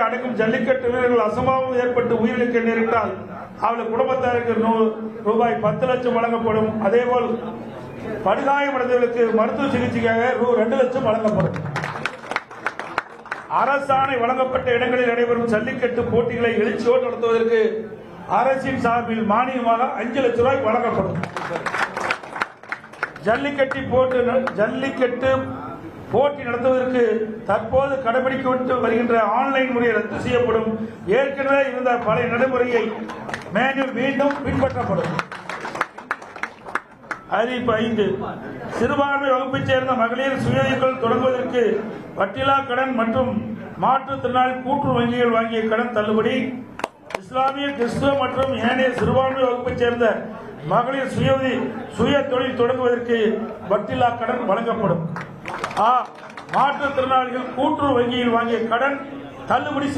அடக்கும் ஜல்லிக்கட்டு வீரர்கள் அசம்பாவம் ஏற்பட்டு உயிரிழக்க நேரிட்டால் அவர்கள் குடும்பத்தாருக்கு ரூபாய் 10 லட்சம் வழங்கப்படும். அதேபோல் படுகாயமடைந்தவர்களுக்கு மருத்துவ சிகிச்சைக்காக ரூ. 2 லட்சம் வழங்கப்படும். அரசாணை வழங்கப்பட்ட இடங்களில் நடைபெறும் ஜல்லிக்கட்டு போட்டிகளை எழுச்சியோடு நடத்துவதற்கு அரசின் சார்பில் மானியமாக 5 லட்சம் ரூபாய் வழங்கப்படும். ஜல்லிக்கட்டு போட்டி நடத்துவதற்கு தற்போது கடைபிடிக்கப்பட்டு வருகின்ற ஆன்லைன் முறை ரத்து செய்யப்படும். ஏற்கனவே இருந்த பழைய நடைமுறையை மீண்டும் பின்பற்றப்படும். அறிவிப்பு 5. சிறுபான்மை வகுப்பைச் சேர்ந்த மகளிர் சுயதொழில் தொடங்குவதற்கு வட்டிலா கடன் மற்றும் மாற்றுத்திறனாளி கூட்டுறவு வங்கிகள் வாங்கிய கடன் தள்ளுபடி. இஸ்லாமிய, கிறிஸ்துவ மற்றும் ஏனைய சிறுபான்மை வகுப்பைச் சேர்ந்த மகளிர் சுய தொழில் தொடங்குவதற்கு வட்டிலா கடன் வழங்கப்படும். மாற்றுத்திறனாளிகள் கூட்டுறவு வங்கியில் வாங்கிய கடன் தள்ளுபடி